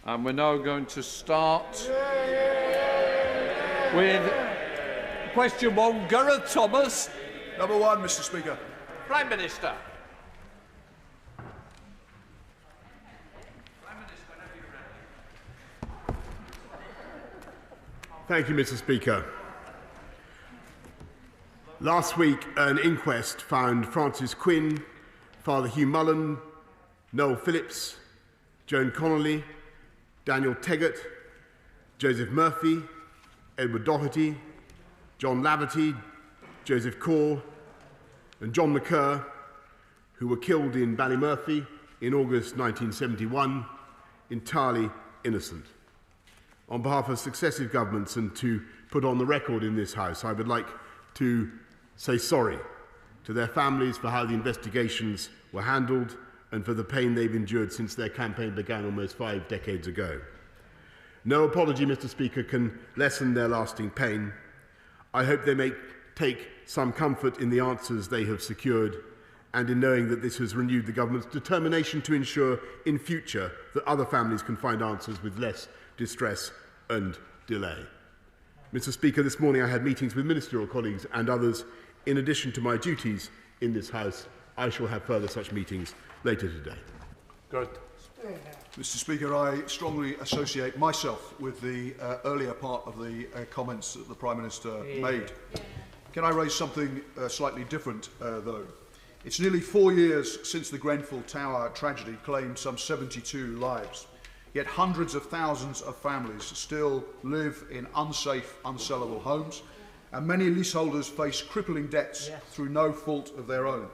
And we're now going to start with question 1, Gareth Thomas. Number 1, Mr. Speaker. Prime Minister. Thank you, Mr. Speaker. Last week, an inquest found Francis Quinn, Father Hugh Mullen, Noel Phillips, Joan Connolly, Daniel Teggart, Joseph Murphy, Edward Doherty, John Laverty, Joseph Corr, and John McCurr, who were killed in Ballymurphy in August 1971, entirely innocent. On behalf of successive governments and to put on the record in this House, I would like to say sorry to their families for how the investigations were handled and for the pain they've endured since their campaign began almost 5 decades ago. No apology, Mr. Speaker, can lessen their lasting pain. I hope they may take some comfort in the answers they have secured and in knowing that this has renewed the government's determination to ensure in future that other families can find answers with less distress and delay. Mr. Speaker, this morning I had meetings with ministerial colleagues and others. In addition to my duties in this House, I shall have further such meetings later today. Good. Mr. Speaker, I strongly associate myself with the earlier part of the comments that the Prime Minister made. Can I raise something slightly different, though? It's nearly 4 years since the Grenfell Tower tragedy claimed some 72 lives. Yet hundreds of thousands of families still live in unsafe, unsellable homes, and many leaseholders face crippling debts through no fault of their own.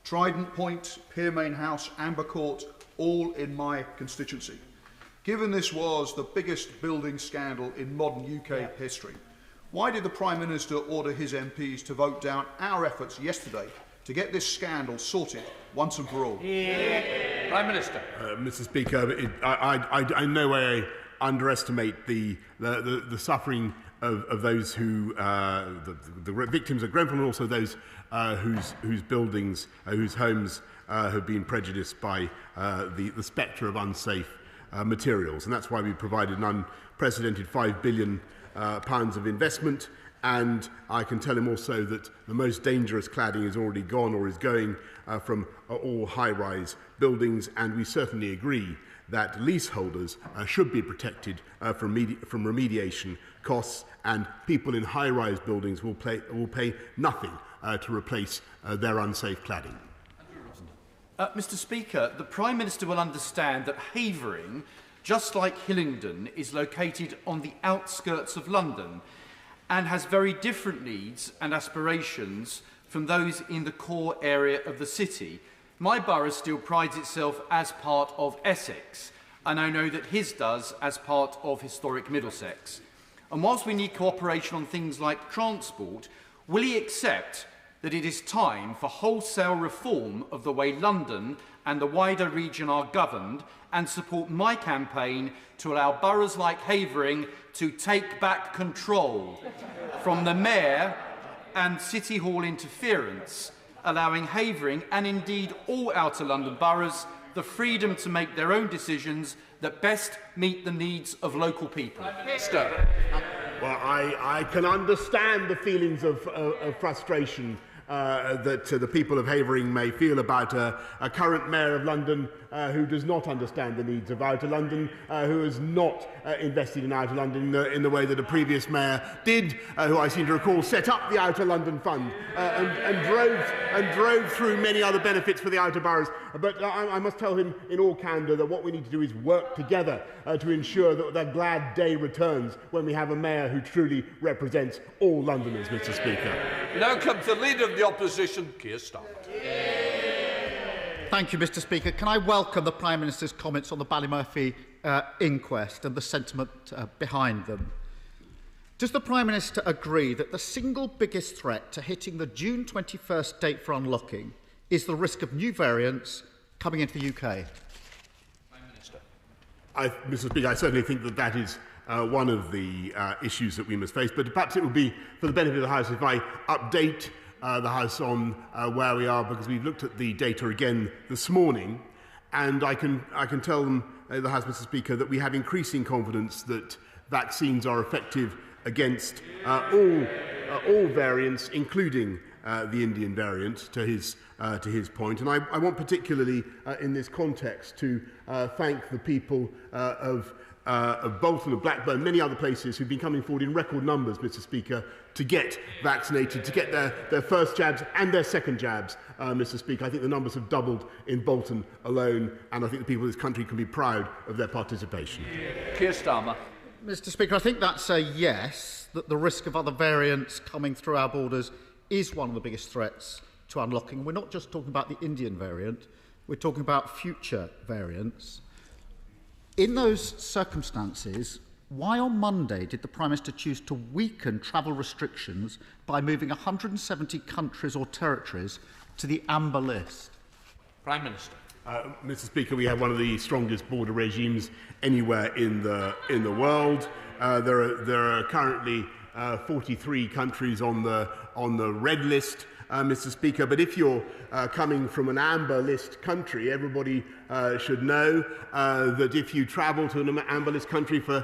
Trident Point, Pearmain House, Amber Court, all in my constituency. Given this was the biggest building scandal in modern UK history, why did the Prime Minister order his MPs to vote down our efforts yesterday to get this scandal sorted once and for all? Prime Minister. Mr. Speaker, I in no way underestimate the suffering of those who, the victims of Grenfell, and also those whose buildings, whose homes have been prejudiced by the spectre of unsafe materials. And that's why we provided an unprecedented £5 billion of investment. And I can tell him also that the most dangerous cladding is already gone or is going from all high-rise buildings, and we certainly agree that leaseholders should be protected from remediation costs, and people in high-rise buildings will pay nothing to replace their unsafe cladding. Mr. Speaker, the Prime Minister will understand that Havering, just like Hillingdon, is located on the outskirts of London and has very different needs and aspirations from those in the core area of the city. My borough still prides itself as part of Essex, and I know that his does as part of historic Middlesex. And whilst we need cooperation on things like transport, will he accept that it is time for wholesale reform of the way London and the wider region are governed, and support my campaign to allow boroughs like Havering to take back control from the Mayor and City Hall interference, allowing Havering and indeed all Outer London boroughs the freedom to make their own decisions that best meet the needs of local people? Minister. Well, I can understand the feelings of frustration that the people of Havering may feel about a current Mayor of London who does not understand the needs of Outer London, who has not invested in Outer London in the way that a previous Mayor did, who I seem to recall set up the Outer London Fund and drove through many other benefits for the outer boroughs. But I must tell him in all candour that what we need to do is work together to ensure that the glad day returns when we have a Mayor who truly represents all Londoners, Mr. Speaker. Now comes the Leader of the Opposition, Keir Starmer. Thank you, Mr. Speaker. Can I welcome the Prime Minister's comments on the Ballymurphy inquest and the sentiment behind them? Does the Prime Minister agree that the single biggest threat to hitting the June 21st date for unlocking is the risk of new variants coming into the UK? Prime Minister. Mr. Speaker, I certainly think that that is one of the issues that we must face, but perhaps it would be for the benefit of the House if I update the House on where we are, because we've looked at the data again this morning, and I can tell them the House, Mr. Speaker, that we have increasing confidence that vaccines are effective against all variants, including the Indian variant, to his point. And I want particularly in this context to thank the people of Bolton, of Blackburn, many other places who've been coming forward in record numbers, Mr. Speaker, to get vaccinated, to get their first jabs and their second jabs, Mr. Speaker. I think the numbers have doubled in Bolton alone, and I think the people of this country can be proud of their participation. Keir Starmer. Mr. Speaker, I think that's a yes, that the risk of other variants coming through our borders is one of the biggest threats to unlocking. We're not just talking about the Indian variant, we're talking about future variants. In those circumstances, why on Monday did the Prime Minister choose to weaken travel restrictions by moving 170 countries or territories to the amber list? Prime Minister. Mr. Speaker, we have one of the strongest border regimes anywhere in the world. There are currently 43 countries on the red list, Mr. Speaker. But if you're coming from an amber list country, everybody should know that if you travel to an amber list country for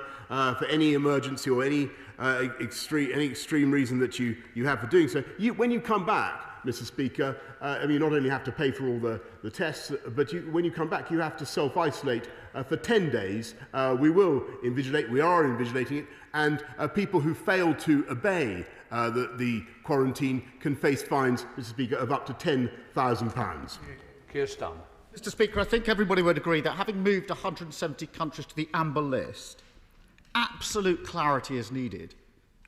any emergency or any extreme reason that you have for doing so, when you come back, Mr. Speaker, you not only have to pay for all the tests, but when you come back, you have to self-isolate for 10 days. We are invigilating it, and people who fail to obey the quarantine can face fines, Mr. Speaker, of up to £10,000. Keir Starmer. Mr. Speaker, I think everybody would agree that having moved 170 countries to the amber list, absolute clarity is needed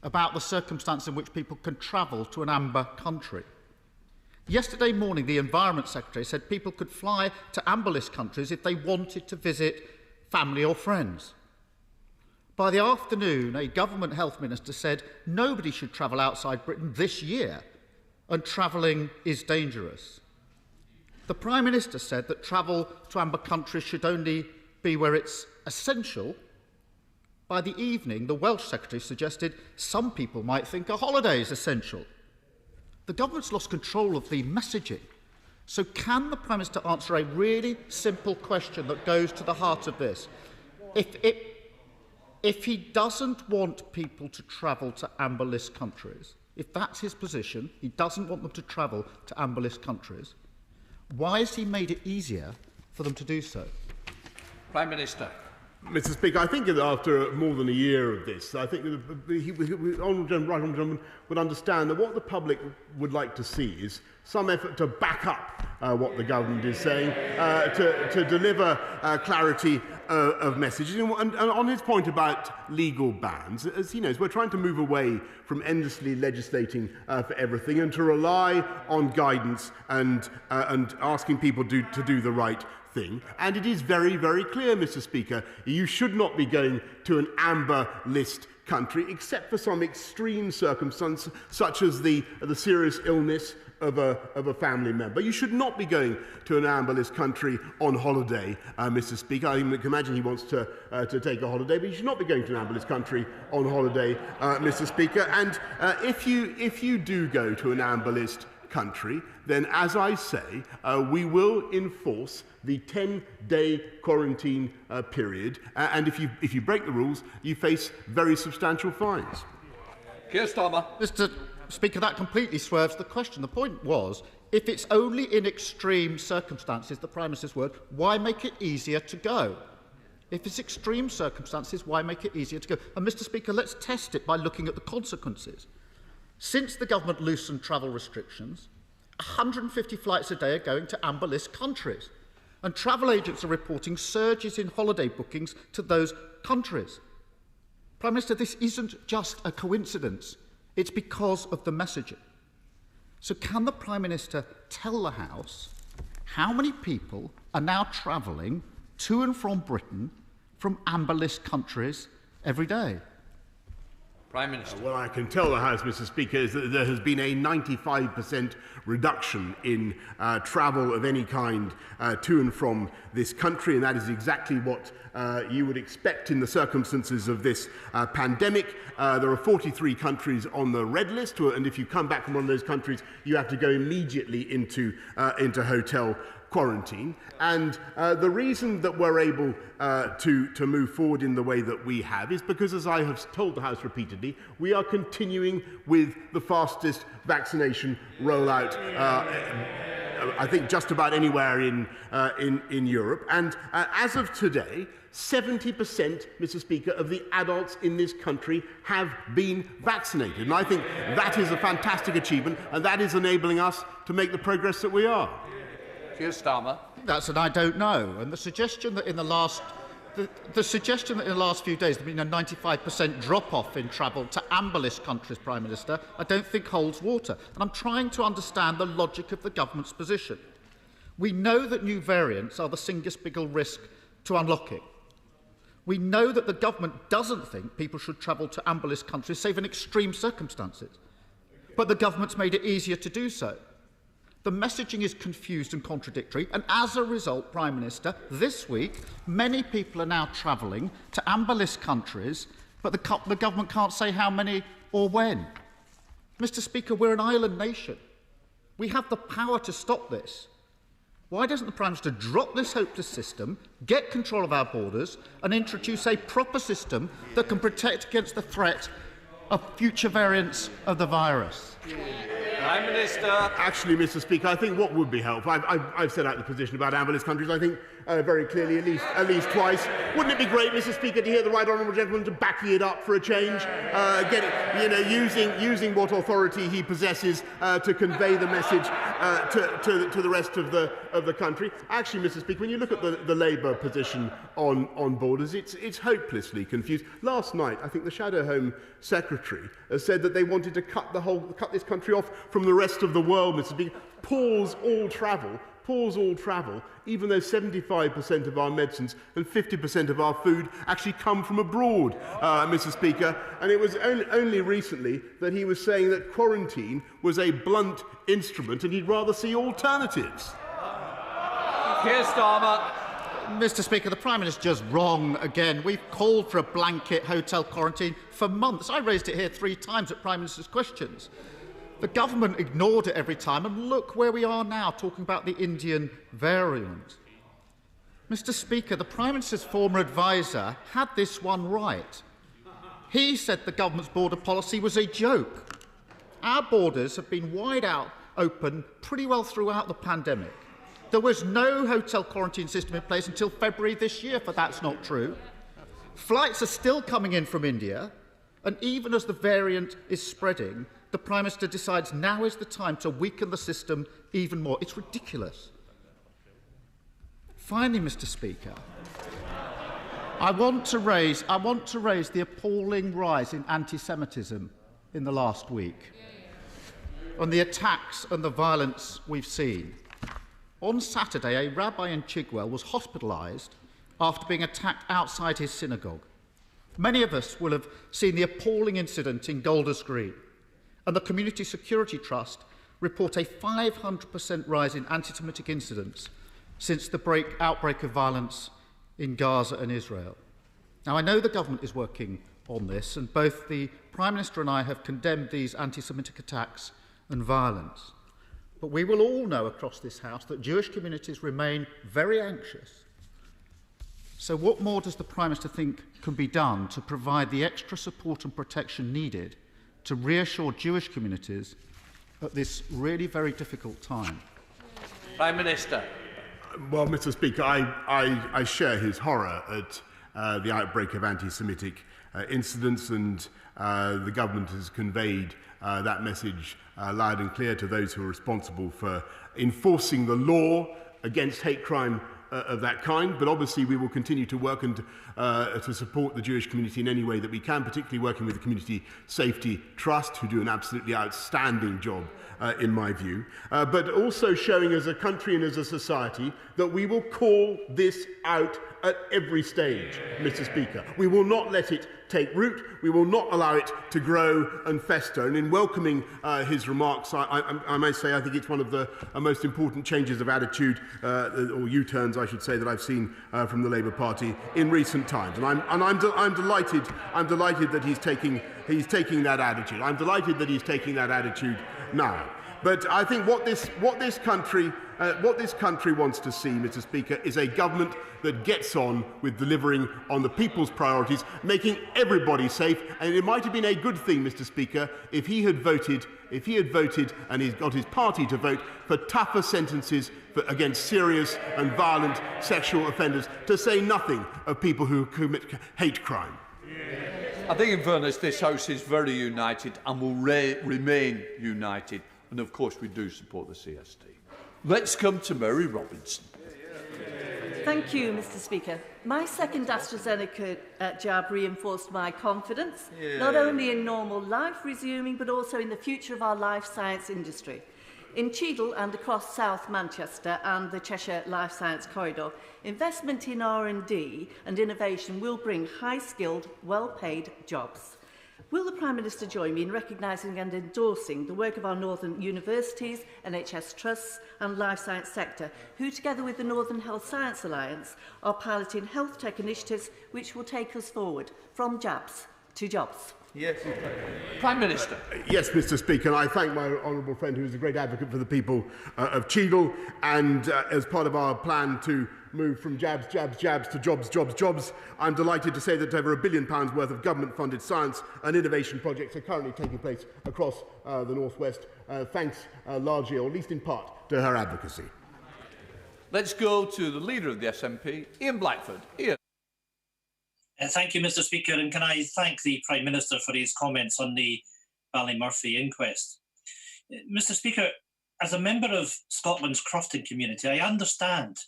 about the circumstance in which people can travel to an amber country. Yesterday morning, the Environment Secretary said people could fly to amber list countries if they wanted to visit family or friends. By the afternoon, a government health minister said nobody should travel outside Britain this year, and travelling is dangerous. The Prime Minister said that travel to amber countries should only be where it's essential. By the evening, the Welsh Secretary suggested some people might think a holiday is essential. The government's lost control of the messaging. So can the Prime Minister answer a really simple question that goes to the heart of this? If he doesn't want people to travel to amber list countries, if that's his position, he doesn't want them to travel to amber list countries, why has he made it easier for them to do so? Prime Minister. Mr. Speaker, I think that after more than a year of this, I think that the Honourable Gentleman would understand that what the public would like to see is some effort to back up what the government is saying, to deliver clarity of messages. And on his point about legal bans, as he knows, we're trying to move away from endlessly legislating for everything and to rely on guidance and asking people to do the right thing. And it is very, very clear, Mr. Speaker, you should not be going to an amber list country except for some extreme circumstance, such as the serious illness of a family member. You should not be going to an amber list country on holiday, Mr. Speaker. I can imagine he wants to take a holiday, but you should not be going to an amber list country on holiday, Mr. Speaker. And if you do go to an amber list country, then, as I say, we will enforce the 10-day quarantine period, and if you break the rules, you face very substantial fines. Keir Starmer. Mr. Speaker, that completely swerves the question. The point was, if it's only in extreme circumstances, the Prime Minister's word, why make it easier to go? If it's extreme circumstances, why make it easier to go? And, Mr. Speaker, let's test it by looking at the consequences. Since the government loosened travel restrictions, 150 flights a day are going to amber list countries, and travel agents are reporting surges in holiday bookings to those countries. Prime Minister, this isn't just a coincidence. It's because of the messaging. So can the Prime Minister tell the House how many people are now travelling to and from Britain from amber list countries every day? Prime Minister. What I can tell the House, Mr. Speaker, is that there has been a 95% reduction in travel of any kind to and from this country, and that is exactly what you would expect in the circumstances of this pandemic. There are 43 countries on the red list, and if you come back from one of those countries, you have to go immediately into hotel quarantine, and the reason that we're able to move forward in the way that we have is because, as I have told the House repeatedly, we are continuing with the fastest vaccination rollout I think just about anywhere in Europe. And as of today, 70%, Mr. Speaker, of the adults in this country have been vaccinated. And I think that is a fantastic achievement, and that is enabling us to make the progress that we are. Keir Starmer. That's an I don't know. And the suggestion that in the last few days there's been a 95% drop-off in travel to amber-list countries, Prime Minister, I don't think holds water. And I'm trying to understand the logic of the government's position. We know that new variants are the single biggest risk to unlocking. We know that the government doesn't think people should travel to amber-list countries save in extreme circumstances. But the government's made it easier to do so. The messaging is confused and contradictory, and as a result, Prime Minister, this week, many people are now travelling to amber-list countries, but the government can't say how many or when. Mr. Speaker, we're an island nation. We have the power to stop this. Why doesn't the Prime Minister drop this hopeless system, get control of our borders, and introduce a proper system that can protect against the threat of future variants of the virus? Prime Minister. Actually, Mr. Speaker, I think what would be helpful, I've set out the position about amber-list countries, I think, very clearly, at least twice. Wouldn't it be great, Mr. Speaker, to hear the right honourable gentleman to back it up for a change, using what authority he possesses to convey the message to the rest of the country? Actually, Mr. Speaker, when you look at the Labour position on borders, it's hopelessly confused. Last night, I think the Shadow Home Secretary said that they wanted to cut this country off from the rest of the world, Mr. Speaker. Pause all travel, even though 75% of our medicines and 50% of our food actually come from abroad, Mr. Speaker. And it was only recently that he was saying that quarantine was a blunt instrument and he'd rather see alternatives. Keir Starmer. Mr. Speaker, the Prime Minister is just wrong again. We've called for a blanket hotel quarantine for months. I raised it here 3 times at Prime Minister's questions. The government ignored it every time, and look where we are now, talking about the Indian variant. Mr. Speaker, the Prime Minister's former adviser had this one right. He said the government's border policy was a joke. Our borders have been wide out open pretty well throughout the pandemic. There was no hotel quarantine system in place until February this year, but that's not true. Flights are still coming in from India, and even as the variant is spreading, the Prime Minister decides now is the time to weaken the system even more. It's ridiculous. Finally, Mr. Speaker, I want to raise the appalling rise in anti-Semitism in the last week, and the attacks and the violence we've seen. On Saturday, a rabbi in Chigwell was hospitalised after being attacked outside his synagogue. Many of us will have seen the appalling incident in Golders Green, and the Community Security Trust report a 500% rise in anti-Semitic incidents since the outbreak of violence in Gaza and Israel. Now, I know the government is working on this, and both the Prime Minister and I have condemned these anti-Semitic attacks and violence. But we will all know across this House that Jewish communities remain very anxious. So what more does the Prime Minister think can be done to provide the extra support and protection needed to reassure Jewish communities at this really very difficult time? Prime Minister. Well, Mr. Speaker, I share his horror at the outbreak of anti-Semitic incidents, and the government has conveyed that message loud and clear to those who are responsible for enforcing the law against hate crime of that kind. But obviously we will continue to work and to support the Jewish community in any way that we can, particularly working with the Community Safety Trust, who do an absolutely outstanding job in my view, but also showing as a country and as a society that we will call this out at every stage, Mr. Speaker. We will not let it take root. We will not allow it to grow and fester. And in welcoming his remarks, I may say I think it's one of the most important changes of attitude, or U-turns, I should say, that I've seen from the Labour Party in recent times. And I'm delighted that he's taking that attitude. I'm delighted that he's taking that attitude now. But I think what this country what this country wants to see, Mr. Speaker, is a government that gets on with delivering on the people's priorities, making everybody safe. And it might have been a good thing, Mr. Speaker, if he had voted and he's got his party to vote for tougher sentences against serious and violent sexual offenders, to say nothing of people who commit hate crime. I think, in fairness, this House is very united and will remain united. And, of course, we do support the CST. Let's come to Mary Robinson. Thank you, Mr. Speaker. My second AstraZeneca jab reinforced my confidence, not only in normal life resuming, but also in the future of our life science industry. In Cheadle and across South Manchester and the Cheshire Life Science Corridor, investment in R&D and innovation will bring high-skilled, well-paid jobs. Will the Prime Minister join me in recognising and endorsing the work of our northern universities, NHS trusts and life science sector, who, together with the Northern Health Science Alliance, are piloting health tech initiatives which will take us forward from jabs to jobs? Yes. Prime Minister. Yes, Mr. Speaker, and I thank my honourable friend who is a great advocate for the people of Cheadle, and as part of our plan to move from jabs to jobs, I'm delighted to say that over £1 billion worth of government-funded science and innovation projects are currently taking place across the North West, thanks largely, or at least in part, to her advocacy. Let's go to the Leader of the SNP, Ian Blackford. Ian. Thank you, Mr. Speaker, and can I thank the Prime Minister for his comments on the Ballymurphy inquest. Mr. Speaker, as a member of Scotland's crofting community, I understand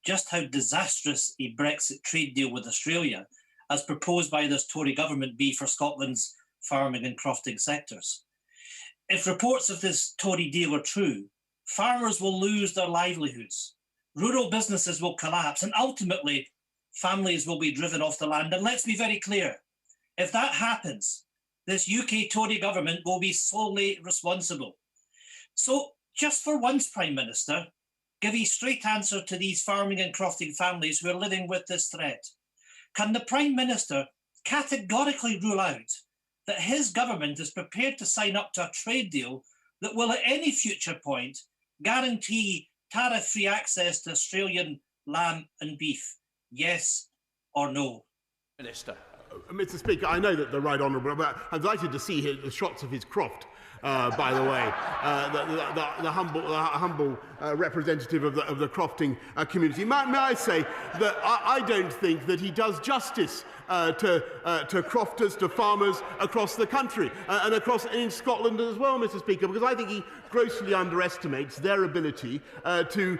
just how disastrous a Brexit trade deal with Australia, as proposed by this Tory government, be for Scotland's farming and crofting sectors. If reports of this Tory deal are true, farmers will lose their livelihoods, rural businesses will collapse, and ultimately families will be driven off the land. And let's be very clear, if that happens, this UK Tory government will be solely responsible. So just for once, Prime Minister, give a straight answer to these farming and crofting families who are living with this threat. Can the Prime Minister categorically rule out that his government is prepared to sign up to a trade deal that will at any future point guarantee tariff-free access to Australian lamb and beef? Yes or no? Minister. Mr. Speaker, I know that the Right Honourable, but I'm delighted to see the shots of his croft, by the way, the humble representative of the crofting community. May I say that I don't think that he does justice to crofters, to farmers across the country and in Scotland as well, Mr. Speaker, because I think he grossly underestimates their ability to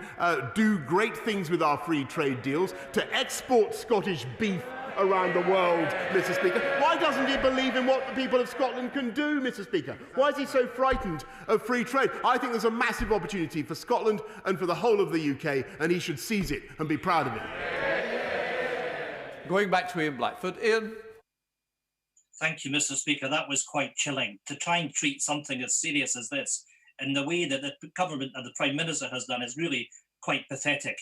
do great things with our free trade deals, to export Scottish beef around the world, Mr. Speaker. Why doesn't he believe in what the people of Scotland can do, Mr. Speaker? Why is he so frightened of free trade? I think there's a massive opportunity for Scotland and for the whole of the UK, and he should seize it and be proud of it. Going back to Ian Blackford. Ian. Thank you, Mr. Speaker. That was quite chilling. To try and treat something as serious as this in the way that the government and the Prime Minister has done is really quite pathetic.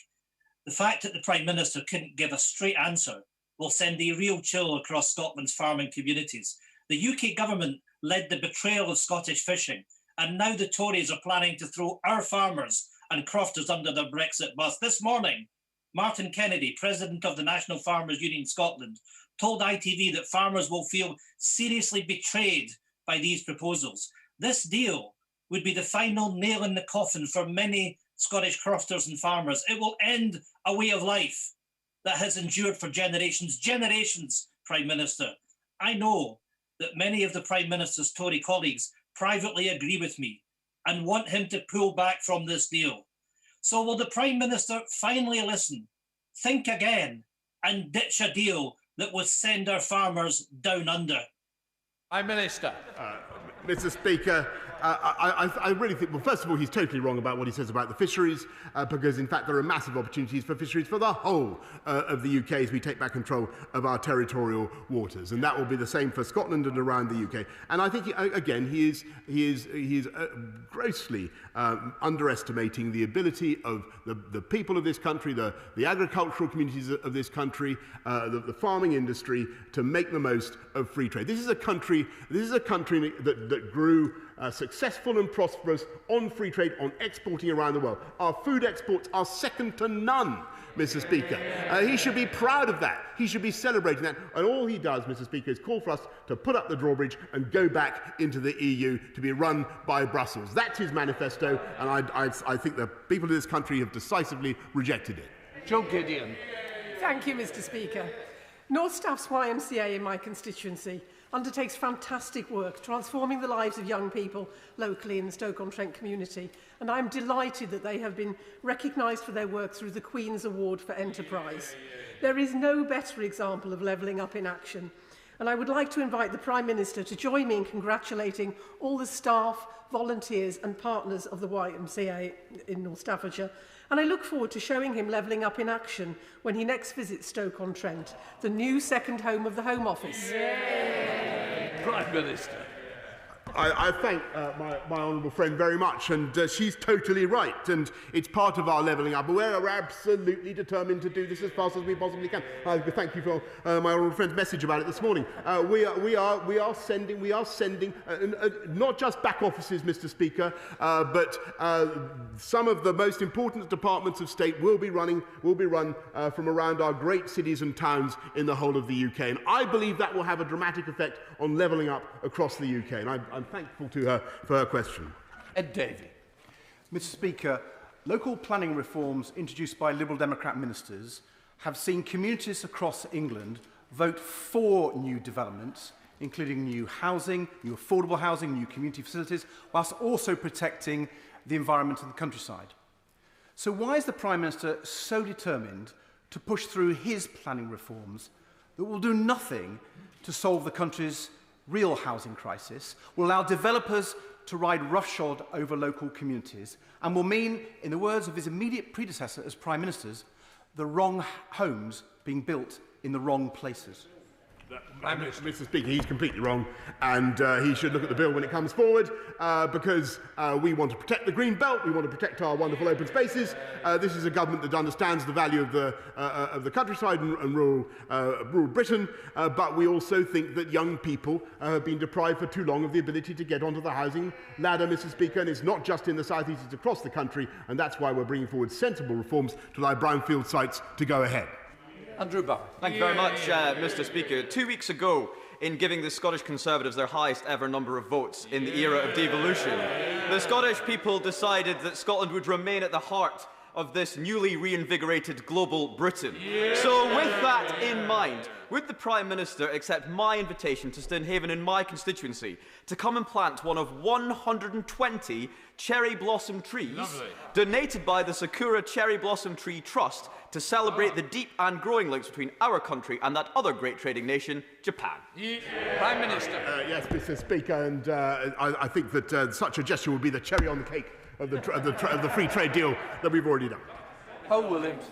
The fact that the Prime Minister couldn't give a straight answer will send a real chill across Scotland's farming communities. The UK government led the betrayal of Scottish fishing, and now the Tories are planning to throw our farmers and crofters under their Brexit bus. This morning, Martin Kennedy, President of the National Farmers Union Scotland, told ITV that farmers will feel seriously betrayed by these proposals. This deal would be the final nail in the coffin for many Scottish crofters and farmers. It will end a way of life that has endured for generations, Prime Minister. I know that many of the Prime Minister's Tory colleagues privately agree with me and want him to pull back from this deal. So will the Prime Minister finally listen, think again, and ditch a deal that will send our farmers down under? Prime Minister. Mr. Speaker, I really think, well, first of all, he's totally wrong about what he says about the fisheries, because, in fact, there are massive opportunities for fisheries for the whole of the UK as we take back control of our territorial waters. And that will be the same for Scotland and around the UK. And I think, again, he is grossly underestimating the ability of the people of this country, the agricultural communities of this country, the farming industry, to make the most of free trade. This is a country that that grew successful and prosperous on free trade, on exporting around the world. Our food exports are second to none, Mr. Speaker. He should be proud of that. He should be celebrating that. And all he does, Mr. Speaker, is call for us to put up the drawbridge and go back into the EU to be run by Brussels. That's his manifesto, and I think the people of this country have decisively rejected it. Joe Gideon. Thank you, Mr. Speaker. North Staff's YMCA in my constituency undertakes fantastic work transforming the lives of young people locally in the Stoke-on-Trent community, and I'm delighted that they have been recognised for their work through the Queen's Award for Enterprise. There is no better example of levelling up in action, and I would like to invite the Prime Minister to join me in congratulating all the staff, volunteers and partners of the YMCA in North Staffordshire, and I look forward to showing him levelling up in action when he next visits Stoke-on-Trent, the new second home of the Home Office. Prime Minister. I thank my honourable friend very much, and she's totally right, and it's part of our levelling up. We're absolutely determined to do this as fast as we possibly can. I thank you for my honourable friend's message about it this morning. We are sending not just back offices, Mr. Speaker, but some of the most important departments of state will be run from around our great cities and towns in the whole of the UK, and I believe that will have a dramatic effect on levelling up across the UK, and I'm thankful to her for her question. Ed Davey. Mr. Speaker, local planning reforms introduced by Liberal Democrat ministers have seen communities across England vote for new developments, including new housing, new affordable housing, new community facilities, whilst also protecting the environment and the countryside. So why is the Prime Minister so determined to push through his planning reforms that will do nothing to solve the country's real housing crisis, will allow developers to ride roughshod over local communities, and will mean, in the words of his immediate predecessor as Prime Ministers, the wrong homes being built in the wrong places? Mr. Speaker, he's completely wrong, and he should look at the bill when it comes forward, because we want to protect the green belt, we want to protect our wonderful open spaces. This is a government that understands the value of the countryside and rural Britain, but we also think that young people have been deprived for too long of the ability to get onto the housing ladder, Mr. Speaker, and it's not just in the south east, it's across the country, and that's why we're bringing forward sensible reforms to allow brownfield sites to go ahead. Andrew Barr. Thank you very much, Mr. Speaker. 2 weeks ago, in giving the Scottish Conservatives their highest ever number of votes in the era of devolution, the Scottish people decided that Scotland would remain at the heart of this newly reinvigorated global Britain. So with that in mind, would the Prime Minister accept my invitation to Stonehaven in my constituency to come and plant one of 120 cherry blossom trees donated by the Sakura Cherry Blossom Tree Trust to celebrate the deep and growing links between our country and that other great trading nation, Japan? Prime Minister. Yes, Mr. Speaker, and I think that such a gesture would be the cherry on the cake of the free trade deal that we've already done. Paul Williams.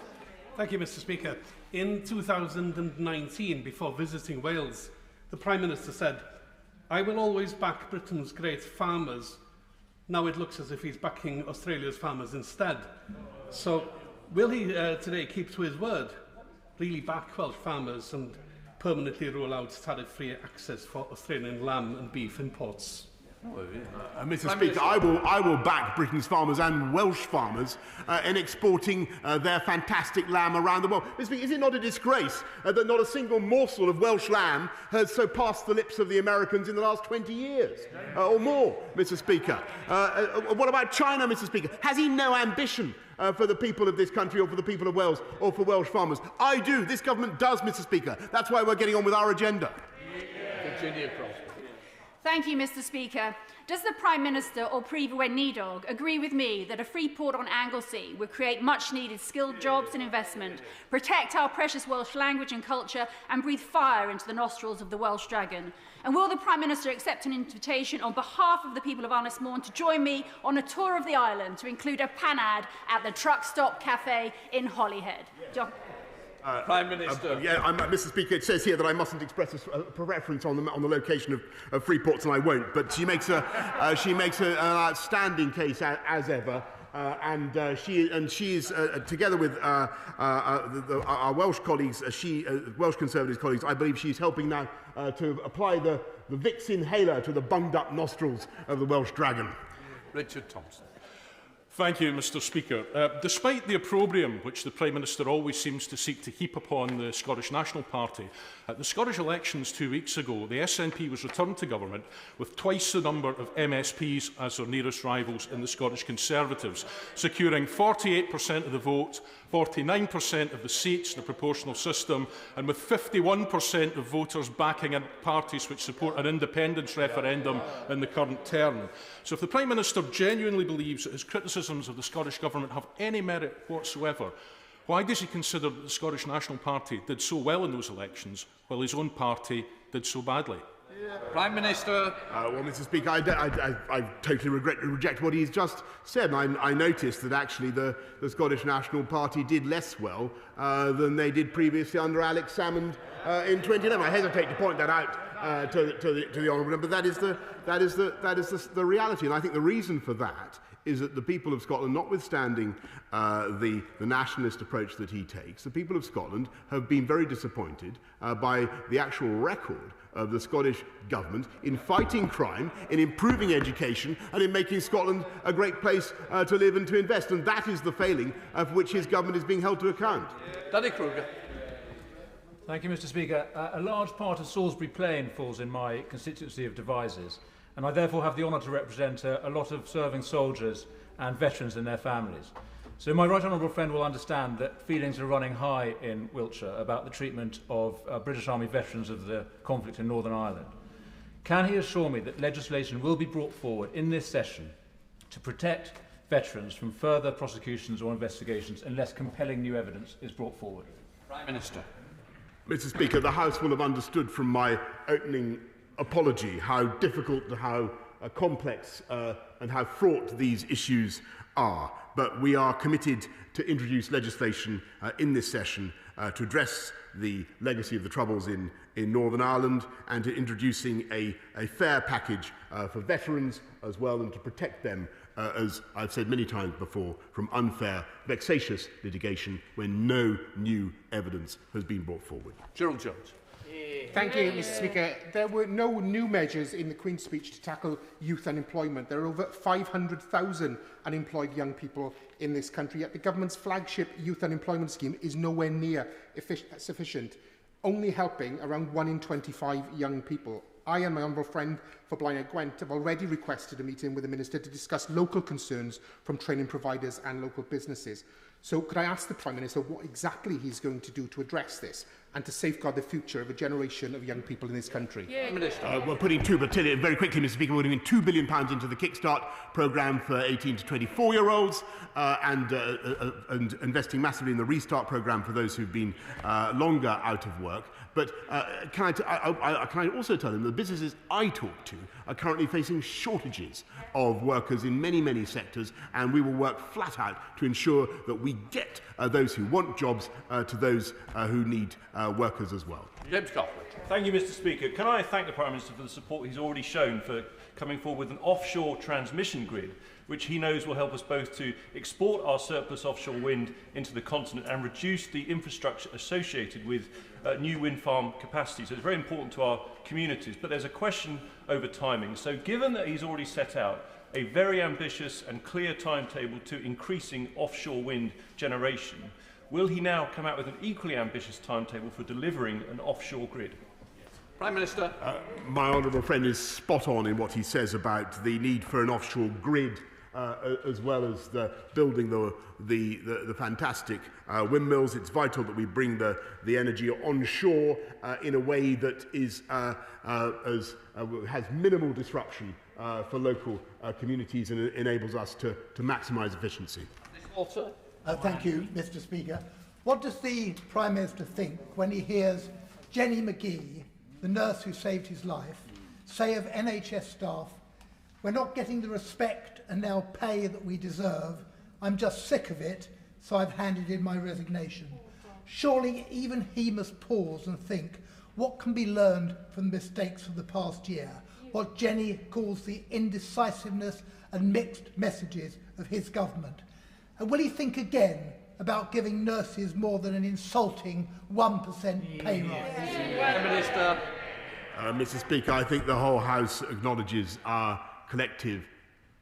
Thank you, Mr. Speaker. In 2019, before visiting Wales, the Prime Minister said, "I will always back Britain's great farmers." Now it looks as if he's backing Australia's farmers instead. So will he today keep to his word, really back Welsh farmers and permanently rule out tariff-free access for Australian lamb and beef imports? Mr. Speaker, I will back Britain's farmers and Welsh farmers in exporting their fantastic lamb around the world. Mr. Speaker, is it not a disgrace that not a single morsel of Welsh lamb has so passed the lips of the Americans in the last 20 years or more, Mr. Speaker? What about China, Mr. Speaker? Has he no ambition for the people of this country or for the people of Wales or for Welsh farmers? I do. This government does, Mr. Speaker. That's why we're getting on with our agenda. Virginia Cross. Thank you, Mr. Speaker. Does the Prime Minister or Prif Weinidog agree with me that a free port on Anglesey would create much-needed skilled jobs and investment, protect our precious Welsh language and culture, and breathe fire into the nostrils of the Welsh dragon? And will the Prime Minister accept an invitation on behalf of the people of Ynys to join me on a tour of the island to include a panad at the Truck Stop Cafe in Holyhead? Prime Minister. Mr. Speaker, it says here that I mustn't express a preference on the location of free ports, and I won't. But she makes an outstanding case, as ever, she is together with our Welsh colleagues, Welsh Conservatives colleagues. I believe she's helping now to apply the Vicks inhaler to the bunged-up nostrils of the Welsh dragon. Richard Thompson. Thank you, Mr Speaker. Despite the opprobrium which the Prime Minister always seems to seek to heap upon the Scottish National Party, at the Scottish elections 2 weeks ago, the SNP was returned to government with twice the number of MSPs as their nearest rivals in the Scottish Conservatives, securing 48% of the vote, 49% of the seats in the proportional system, and with 51% of voters backing in parties which support an independence referendum in the current term. So if the Prime Minister genuinely believes that his criticisms of the Scottish Government have any merit whatsoever, why does he consider that the Scottish National Party did so well in those elections, while his own party did so badly? Prime Minister. Well, Mr Speaker, I totally reject what he's just said. I noticed that actually the Scottish National Party did less well than they did previously under Alex Salmond in 2011. I hesitate to point that out to the Honourable Member, but that is the reality. And I think the reason for that is that the people of Scotland, notwithstanding the nationalist approach that he takes, the people of Scotland have been very disappointed by the actual record of the Scottish Government in fighting crime, in improving education, and in making Scotland a great place to live and to invest. And that is the failing of which his government is being held to account. Danny Kruger. Thank you, Mr Speaker. A large part of Salisbury Plain falls in my constituency of Devizes, and I therefore have the honour to represent a lot of serving soldiers and veterans and their families. So my right honourable friend will understand that feelings are running high in Wiltshire about the treatment of British Army veterans of the conflict in Northern Ireland. Can he assure me that legislation will be brought forward in this session to protect veterans from further prosecutions or investigations unless compelling new evidence is brought forward? Prime Minister. Mr Speaker, the House will have understood from my opening apology how difficult, how complex and how fraught these issues are. But we are committed to introduce legislation in this session to address the legacy of the Troubles in Northern Ireland and to introducing a fair package for veterans as well, and to protect them, as I've said many times before, from unfair, vexatious litigation when no new evidence has been brought forward. Gerald Jones. Thank you, Mr Speaker. There were no new measures in the Queen's speech to tackle youth unemployment. There are over 500,000 unemployed young people in this country, yet the government's flagship youth unemployment scheme is nowhere near sufficient, only helping around 1 in 25 young people. I and my honourable friend for Blaenau Gwent have already requested a meeting with the Minister to discuss local concerns from training providers and local businesses. So could I ask the Prime Minister what exactly he's going to do to address this and to safeguard the future of a generation of young people in this country? We're putting very quickly, Mr Speaker, we're putting £2 billion into the Kickstart programme for 18 to 24-year-olds and investing massively in the Restart programme for those who've been longer out of work. But can I also tell them that the businesses I talk to are currently facing shortages of workers in many, many sectors, and we will work flat out to ensure that we get those who want jobs to those who need workers as well. James Coughlin. Thank you, Mr Speaker. Can I thank the Prime Minister for the support he's already shown for coming forward with an offshore transmission grid, which he knows will help us both to export our surplus offshore wind into the continent and reduce the infrastructure associated with new wind farm capacity. So it's very important to our communities. But there's a question over timing. So given that he's already set out a very ambitious and clear timetable to increasing offshore wind generation, will he now come out with an equally ambitious timetable for delivering an offshore grid? Prime Minister. My honourable friend is spot on in what he says about the need for an offshore grid, as well as building the fantastic windmills. It's vital that we bring the energy onshore in a way that is has minimal disruption for local communities and enables us to maximise efficiency. Thank you, Mr Speaker. What does the Prime Minister think when he hears Jenny McGee, the nurse who saved his life, say of NHS staff, "We're not getting the respect and now pay that we deserve. I'm just sick of it, so I've handed in my resignation." Surely even he must pause and think, what can be learned from the mistakes of the past year? what Jenny calls the indecisiveness and mixed messages of his government? And will he think again about giving nurses more than an insulting 1% pay rise? Minister. Mr. Speaker, I think the whole House acknowledges our collective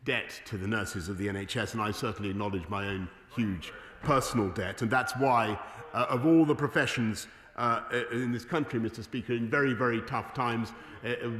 debt to the nurses of the NHS, and I certainly acknowledge my own huge personal debt. And that's why, of all the professions in this country, Mr. Speaker, in very, very tough times,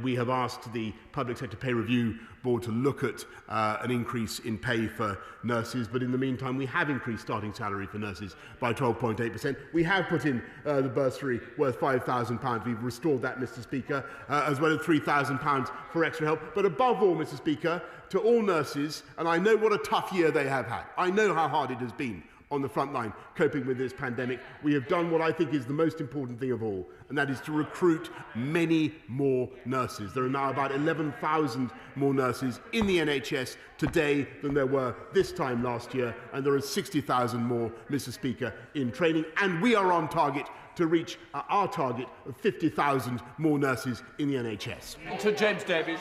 we have asked the Public Sector Pay Review Board to look at an increase in pay for nurses, but in the meantime we have increased starting salary for nurses by 12.8%. We have put in the bursary worth £5,000. We've restored that, Mr. Speaker, as well as £3,000 for extra help. But above all, Mr. Speaker, to all nurses, and I know what a tough year they have had. I know how hard it has been on the front line coping with this pandemic. We have done what I think is the most important thing of all, and that is to recruit many more nurses. There are now about 11,000 more nurses in the NHS today than there were this time last year, and there are 60,000 more, Mr. Speaker, in training, and we are on target to reach our target of 50,000 more nurses in the NHS. To James Davies.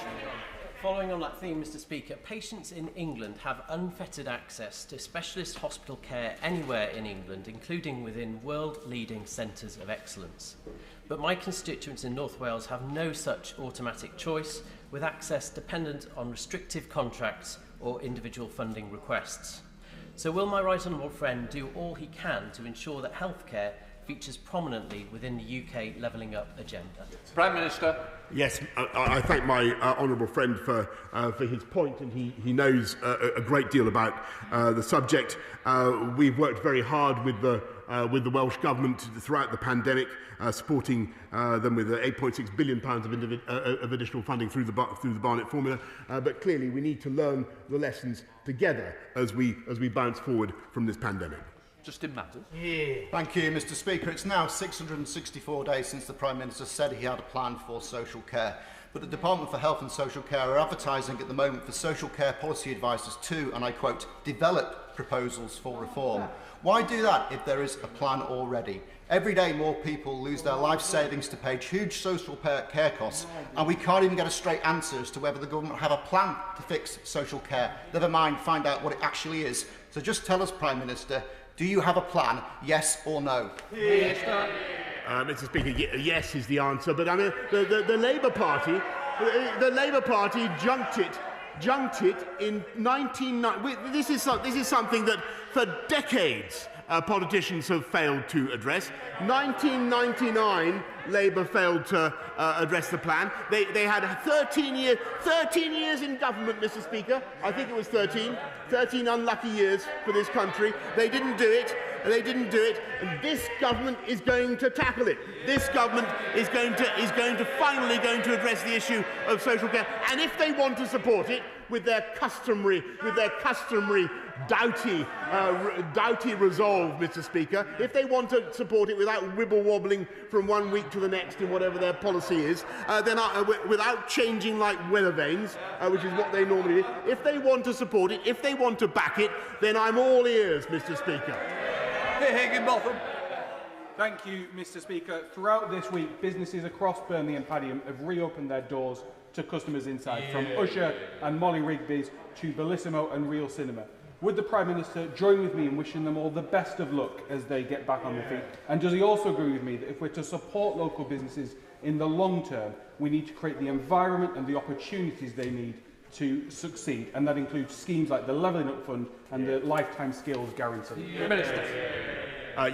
Following on that theme, Mr. Speaker, patients in England have unfettered access to specialist hospital care anywhere in England, including within world-leading centres of excellence. But my constituents in North Wales have no such automatic choice, with access dependent on restrictive contracts or individual funding requests. So will my right honourable friend do all he can to ensure that healthcare features prominently within the UK Levelling Up agenda? Prime Minister. Yes, I thank my honourable friend for his point, and he knows a great deal about the subject. We've worked very hard with the Welsh Government throughout the pandemic, supporting them with £8.6 billion of additional funding through the Barnett formula. But clearly we need to learn the lessons together as we bounce forward from this pandemic. Justin Matters. Thank you, Mr. Speaker. It's now 664 days since the Prime Minister said he had a plan for social care. But the Department for Health and Social Care are advertising at the moment for social care policy advisors to, and I quote, develop proposals for reform. Why do that if there is a plan already? Every day more people lose their life savings to pay huge social care costs, and we can't even get a straight answer as to whether the government have a plan to fix social care. Never mind find out what it actually is. So just tell us, Prime Minister, do you have a plan, yes or no? Mr. Speaker, yes is the answer, but I mean, the Labour Party junked it in 1990. This is something that for decades politicians have failed to address. 1999, Labour failed to address the plan. They had 13 years in government, Mr. Speaker. I think it was 13 unlucky years for this country. They didn't do it. And this government is going to tackle it. This government is going to finally address the issue of social care. And if they want to support it with their customary doughty resolve, Mr. Speaker, if they want to support it without wibble-wobbling from one week to the next in whatever their policy is, then without changing like weather vanes, which is what they normally do, if they want to support it, if they want to back it, then I'm all ears, Mr. Speaker. Higginbotham. Thank you, Mr. Speaker. Throughout this week, businesses across Burnley and Padiham have reopened their doors to customers inside, from Usher and Molly Rigby's to Bellissimo and Real Cinema. Would the Prime Minister join with me in wishing them all the best of luck as they get back on their feet? And does he also agree with me that if we're to support local businesses in the long term, we need to create the environment and the opportunities they need to succeed, and that includes schemes like the Levelling Up Fund and the Lifetime Skills Guarantee?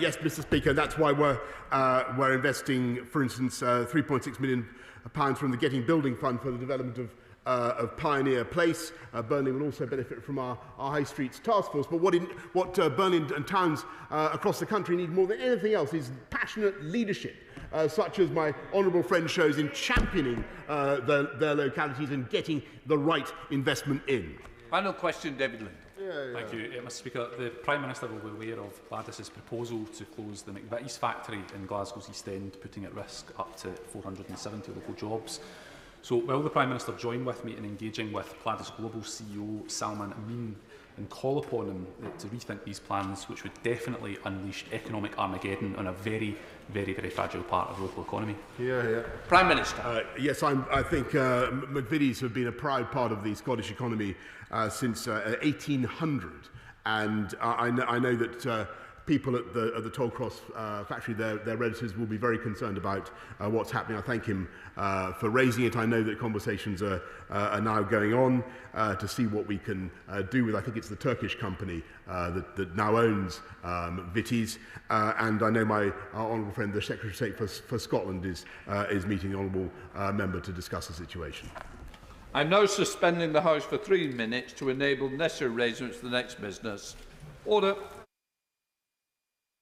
Yes, Mr. Speaker, that's why we're investing, for instance, £3.6 million from the Getting Building Fund for the development of Pioneer Place. Burnley will also benefit from our High Streets Task Force. But what Burnley and towns across the country need more than anything else is passionate leadership, such as my honourable friend shows in championing their localities and getting the right investment in. Final question, David Lind. Thank you, Mr. Speaker. The Prime Minister will be aware of Gladys's proposal to close the McVitie's factory in Glasgow's East End, putting at risk up to 470 local jobs. So will the Prime Minister join with me in engaging with Pladis Global CEO Salman Amin and call upon him to rethink these plans, which would definitely unleash economic Armageddon on a very, very fragile part of the local economy? Prime Minister. Yes, I think McVitie's have been a proud part of the Scottish economy since 1800, and I know that people at the Tollcross factory, their relatives, will be very concerned about what's happening. I thank him for raising it. I know that conversations are now going on to see what we can do with, I think it's the Turkish company that now owns Vitties, and I know my honourable friend, the Secretary of State for Scotland, is meeting the honourable member to discuss the situation. I'm now suspending the House for 3 minutes to enable necessary arrangements for the next business. Order.